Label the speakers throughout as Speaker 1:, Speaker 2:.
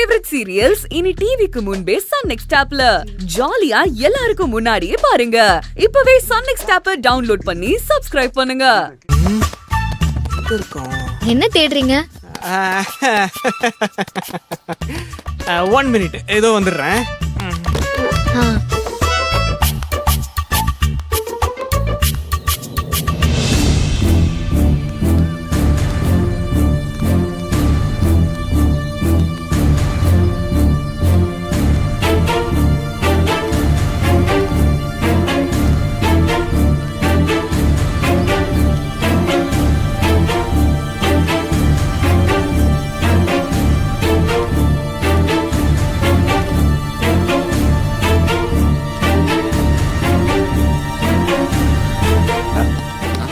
Speaker 1: Favourite serials இனி டிவிக்கு முன்பே சன் நெக்ஸ்ட் ஆப்ல ஜாலியா எல்லாருக்கும் முன்னாடியே பாருங்க. இப்பவே சன் நெக்ஸ்ட் ஆப்பை டவுன்லோட் பண்ணி சப்ஸ்கிரைப் பண்ணுங்க.
Speaker 2: என்ன தேடுறீங்க?
Speaker 3: 1 minute ஏதோ வந்துடுறேன்.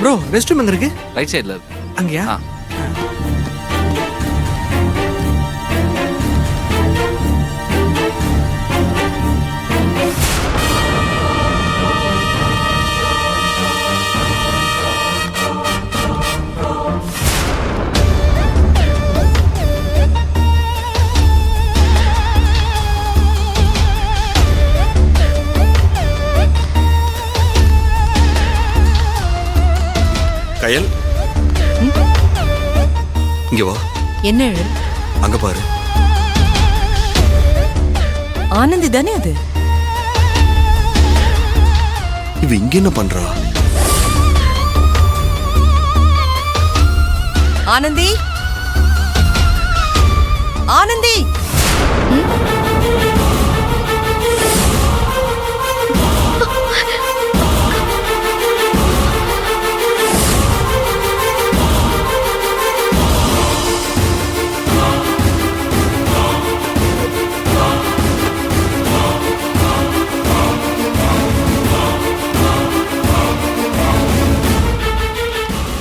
Speaker 3: ப்ரோ ரெஸ்ட் ரூம் எங்க இருக்கு?
Speaker 4: ரைட் சைடுல
Speaker 3: அங்கயா?
Speaker 5: கயல், இங்க வா.
Speaker 6: என்ன?
Speaker 5: அங்க பாரு.
Speaker 6: ஆனந்தி தானே அது?
Speaker 5: இவ இங்க என்ன பண்றா?
Speaker 6: ஆனந்தி, ஆனந்தி,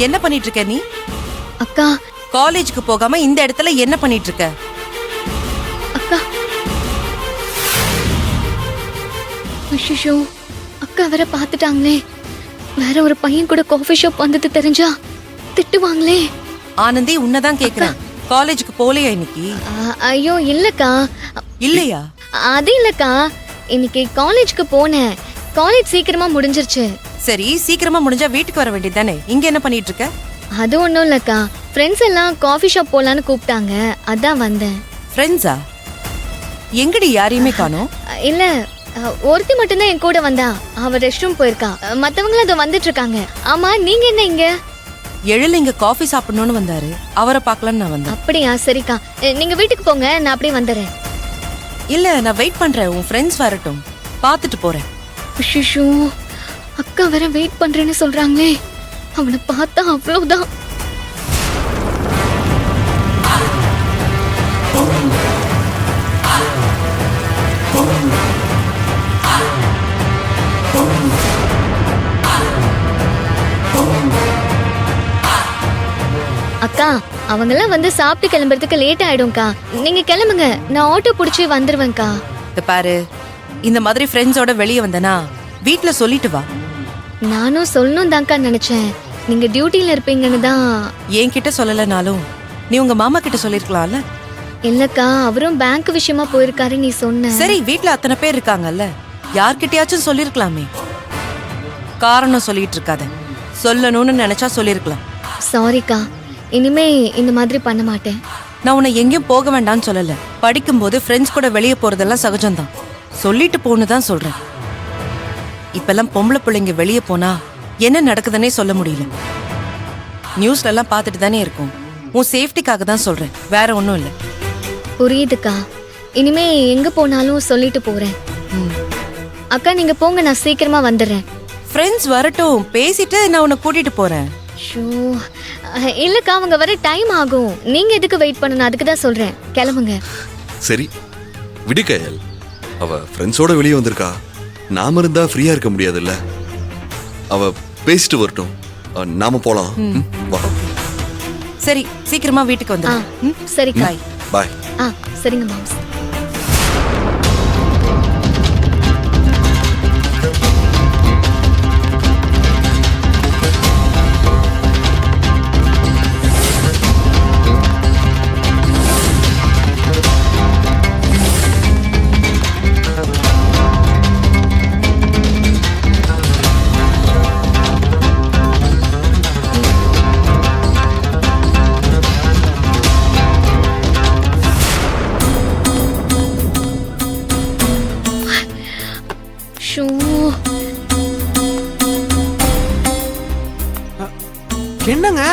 Speaker 6: என்ன பண்ணிட்டு இருக்க நீ?
Speaker 2: அக்கா,
Speaker 6: காலேஜுக்கு போகாம இந்த இடத்துல என்ன பண்ணிட்டு இருக்க?
Speaker 2: அக்கா, ஐயோ, அக்கா வேற பாத்துட்டாங்களே. வேற ஒரு பையன் கூட காஃபி ஷாப் வந்தது தெரிஞ்சா திட்டுவாங்களே.
Speaker 6: ஆனந்தி, உன்னதான் கேக்குறேன். காலேஜுக்கு போலையா இன்னைக்கு?
Speaker 2: ஐயோ இல்லக்கா.
Speaker 6: இல்லையா?
Speaker 2: அது இல்லக்கா, இன்னைக்கு காலேஜுக்கு போனேன். காலேஜ் சீக்கிரமா முடிஞ்சிருச்சு.
Speaker 6: சரி, சீக்கிரமா முடிஞ்சா வீட்டுக்கு வர வேண்டியது தானே. இங்க என்ன பண்ணிட்டு இருக்க?
Speaker 2: அது ஒண்ணும் இல்லக்கா, ஃப்ரெண்ட்ஸ் எல்லாம் காஃபி ஷாப் போலான்னு கூப்பிட்டாங்க, அதான் வந்தேன்.
Speaker 6: ஃப்ரெண்ட்ஸா? எங்கடி யாரையுமே காணோம்?
Speaker 2: இல்ல, ஒருத்தி மட்டும்தான் என் கூட வந்தா. அவ ரெஸ்ட் ரூம் போயிருக்கா. மத்தவங்களும் அதோ வந்துட்டு இருக்காங்க. ஆமா, நீங்க என்ன இங்க?
Speaker 6: எழில் இங்க காஃபி சாப்பிடணும்னு வந்தாரு, அவரை பார்க்கலான்னு நான் வந்தேன்.
Speaker 2: அப்படியா? சரிக்கா, நீங்க வீட்டுக்கு போங்க, நான் அப்படியே வந்துடுறேன்.
Speaker 6: இல்ல, நான் வெயிட் பண்றேன். உன் ஃப்ரெண்ட்ஸ் வரட்டும், பார்த்துட்டு போறேன்.
Speaker 2: ஐயோ, அக்கா வேற வெயிட் பண்றேன்னு சொல்றாங்களே. அவனை பார்த்தா அவ்வளவுதான். அக்கா, அவங்கெல்லாம் வந்து சாப்பிட்டு கிளம்புறதுக்கு லேட் ஆயிடும்க்கா. நீங்க கிளம்புங்க, நான் ஆட்டோ புடிச்சு வந்துருவேன்க்கா.
Speaker 6: இத பாரு, இந்த மாதிரி ஃப்ரெண்ட்ஸோட வெளியே வந்தனா வீட்ல சொல்லிட்டு வா.
Speaker 2: நானும் சொல்லணும் தான்க்கா நினைச்சேன். நீங்க டியூட்டில இருப்பீங்கன்னு தான்.
Speaker 6: என்கிட்ட சொல்லலனாலும் நீ உங்க மாமா கிட்ட சொல்லிருக்கலாம்ல.
Speaker 2: இல்லக்கா, அவரும் பேங்க் விஷயமா போயிருக்காரு, நீ சொன்ன.
Speaker 6: சரி, வீட்ல அத்தனை பேர் இருக்காங்கல்ல, யார்கிட்டயாச்சும் சொல்லிருக்கலாமே. காரணம் சொல்லிட்டு இருக்காத. சொல்லணும்னு நினைச்சா சொல்லிருக்கலாம்.
Speaker 2: சாரிக்கா, இனிமே இந்த மாதிரி பண்ண மாட்டேன்.
Speaker 6: நான் உன்னை எங்கேயும் போக வேண்டாம்னு சொல்லல. படிக்கும்போது ஃப்ரெண்ட்ஸ் கூட வெளியே போறதெல்லாம் சகஜம்தான். சொல்லிட்டு போன்னு சொல்றேன். இப்பெல்லாம் பொம்பளை பிள்ளைங்க வெளியே போனா என்ன நடக்குதுன்னே சொல்ல முடியல. நியூஸ்ல எல்லாம் பார்த்துட்டு தானே இருக்கும். உன் சேஃப்டிக்காக தான் சொல்றேன், வேற ஒன்றும் இல்லை.
Speaker 2: புரியுதுக்கா, இனிமே எங்க போனாலும் சொல்லிட்டு போறேன். அக்கா நீங்க போங்க, நான் சீக்கிரமா வந்துடுறேன்.
Speaker 6: ஃப்ரெண்ட்ஸ் வரட்டும், பேசிட்டு நான் உன்னை கூட்டிட்டு போறேன்.
Speaker 2: ஷோ, இல்லக்கா, அவங்க வர டைம் ஆகும். நீங்க எதுக்கு வெயிட் பண்ணணும்? அதுக்கு தான் சொல்றேன், கிளம்புங்க.
Speaker 5: சரி விடு கயல், அவ ஃப்ரெண்ட்ஸோட வெளியே வந்திருக்கா. நாம இருந்தா ஃப்ரீயா இருக்க முடியாதுல்ல. அவ பேசிட்டு வரட்டும், நாம போலாம். வா.
Speaker 6: சரி, சீக்கிரமா வீட்டுக்கு வந்துடு.
Speaker 2: சரிக்கா,
Speaker 5: பாய்.
Speaker 2: சரிங்க மாம்ஸ்.
Speaker 3: என்னங்க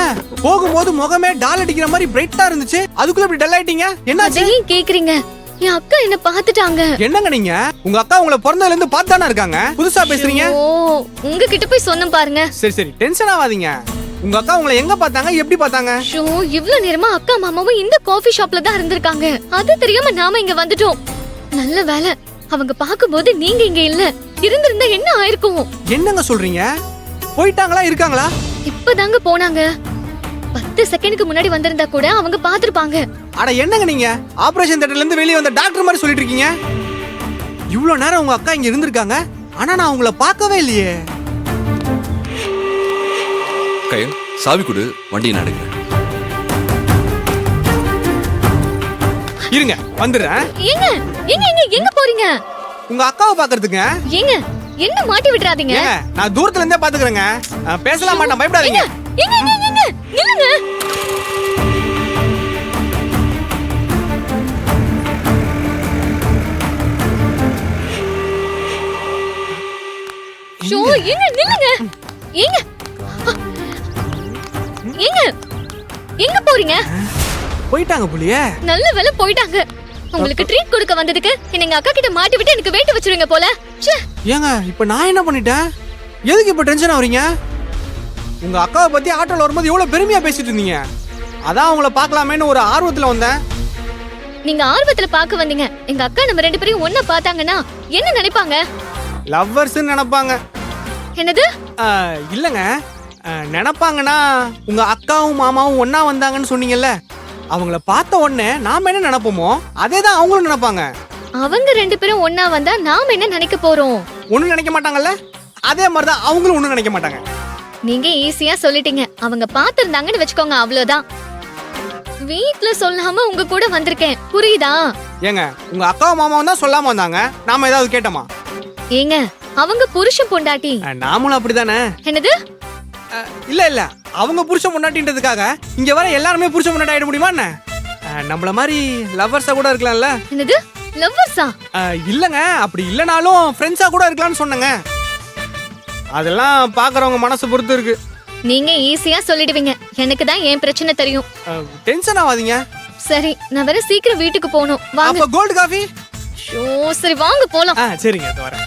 Speaker 3: போகும்போது முகமே டால் அடிக்கிற மாதிரி பிரைட்டா இருந்துச்சு, அதுக்குள்ள இப்படி டல் ஆயிட்டீங்க, என்னாச்சு?
Speaker 2: அதையும் கேக்குறீங்க? என் அக்கா என்ன பாத்துட்டாங்க.
Speaker 3: என்னங்க நீங்க? உங்க அக்கா உங்களை பிறந்ததுல இருந்து பார்த்து தானே இருக்காங்க, புதுசா பேசுறீங்க?
Speaker 2: ஓ, உங்ககிட்ட போய் சொன்ன பாருங்க.
Speaker 3: சரி டென்ஷன் ஆகாதீங்க. உங்க அக்கா உங்களை எங்க பார்த்தாங்க, எப்படி பார்த்தாங்க?
Speaker 2: ஷோ, இவ்ளோ நேரமா அக்கா மாமாவும் இந்த காஃபி ஷாப்ல தான் இருந்திருக்காங்க. அது தெரியாம நாம இங்க வந்துட்டோம். நல்ல வேலை அவங்க பாக்கும்போது நீங்க இங்க இல்ல. இருந்திருந்தா என்ன ஆயிருக்கும்?
Speaker 3: என்னங்க சொல்றீங்க? போயிட்டாங்களா, இருக்காங்களா?
Speaker 2: இப்பதாங்க போனாங்க. 10 செகண்டுக்கு முன்னாடி வந்திருந்தா கூட அவங்க பாத்துருப்பாங்க.
Speaker 3: அட என்னங்க நீங்க ஆபரேஷன் தியேட்டர்ல இருந்து வெளியே வந்த டாக்டர் மாதிரி சொல்லிட்டு இருக்கீங்க? இவ்வளவு நேரம் உங்க அக்கா இங்க இருந்திருக்காங்க, ஆனா நான் உங்களை பார்க்கவே இல்லையே.
Speaker 5: கயல், சாவி கொடு, வண்டியை நடுங்க.
Speaker 3: இருங்க வந்துடுறேன்.
Speaker 2: ஏங்க எங்க எங்க எங்க போறீங்க?
Speaker 3: உங்க அக்காவை பாக்குறதுங்க.
Speaker 2: ஏங்க என்ன மாட்டி விட்டுறாதீங்க.
Speaker 3: ஏங்க நான் தூரத்துல இருந்தே பாத்துக்கிறேங்க, பேசலாம் மாட்டேன், பயப்படாதீங்க.
Speaker 2: ஏங்க ஏங்க ஏங்க நில்லுங்க. ஷோ, ஏங்க நில்லுங்க. ஏங்க ஏங்க எங்க போறீங்க?
Speaker 3: போயிட்டாங்க புள்ளியே.
Speaker 2: நல்ல வேளை போயிட்டாங்க. உங்களுக்கு ட்ரீட் கொடுக்க வந்ததுக்கு எங்க அக்கா கிட்ட மாட்டி விட்டு எனக்கு வேட்டு வச்சிருவீங்க போல. ச்சே.
Speaker 3: ஏங்க இப்ப நான் என்ன பண்ணிட்டேன்? எதுக்கு இப்ப டென்ஷன் ஆவறீங்க? உங்க அக்காவை பத்தி ஆட்டோல வரும்போது எவ்வளவு பெருமையா பேசிட்டு இருந்தீங்க, அதான் உங்களை பார்க்கலாமேன்னு ஒரு ஆர்வத்துல வந்தேன்.
Speaker 2: நீங்க ஆர்வத்துல பாக்க வந்தீங்க. எங்க அக்கா நம்ம 2 பேரையும் ஒண்ணா பார்த்தாங்கன்னா என்ன நினைப்பாங்க?
Speaker 3: லவ்வர்ஸ்னு நினைப்பாங்க.
Speaker 2: என்னது?
Speaker 3: இல்லங்க, நினைப்பாங்கன்னா உங்க அக்காவும் மாமாவும் ஒண்ணா வந்தாங்கன்னு சொன்னீங்கல்ல, அவங்கள பார்த்த உடனே நாம என்ன நினைப்போமோ அதே தான் அவங்களும் நினைப்பாங்க.
Speaker 2: அவங்க 2 பேரும் ஒண்ணா வந்தா நாம என்ன நினைக்க போறோம்?
Speaker 3: ஒண்ணும் நினைக்க மாட்டாங்கல்ல, அதே மாதிரிதான் அவங்களும் ஒண்ணும் நினைக்க மாட்டாங்க.
Speaker 2: நீங்க ஈஸியா சொல்லிட்டீங்க. அவங்க பாத்திருந்தாங்கன்னு வச்சுக்கோங்க, அவ்வளவுதான். வீட்ல சொல்லாம உங்க கூட வந்திருக்கேன், புரியுதா?
Speaker 3: ஏங்க உங்க அக்காவும் மாமாவும் தான் சொல்லாம வந்தாங்க, நாம ஏதாவது கேட்டோமா?
Speaker 2: ஏங்க அவங்க புருஷன் பொண்டாட்டி.
Speaker 3: நாமளும் அப்படிதானே.
Speaker 2: என்னது?
Speaker 3: இல்ல அவங்க புருஷன் பொண்டாட்டின்றதுக்காக இங்க வர எல்லாருமே புருஷன் பொண்டாட்டி ஆயிட முடியுமா என்ன? நம்மள மாதிரி லவ்வர்ஸா கூட இருக்கலாம்ல.
Speaker 2: என்னது லவ்வர்ஸா?
Speaker 3: இல்லங்க, அப்படி இல்லனாலும் ஃப்ரெண்ட்ஸா கூட இருக்கலாம்னு சொன்னேங்க. அதெல்லாம் பாக்குறவங்க மனசு பொறுத்து இருக்கு.
Speaker 2: நீங்க ஈஸியா சொல்லிடுவீங்க. எனக்கு தான் என் பிரச்சனை தெரியும்.
Speaker 3: டென்ஷன் ஆகாதீங்க.
Speaker 2: சரி, நான் வேற சீக்கிரம் வீட்டுக்கு போகணும். வாங்க.
Speaker 3: அப்ப கோல்ட் காஃபி.
Speaker 2: ஷோ, சரி வாங்க போலாம்.
Speaker 3: சரிங்க, அது வரேன்.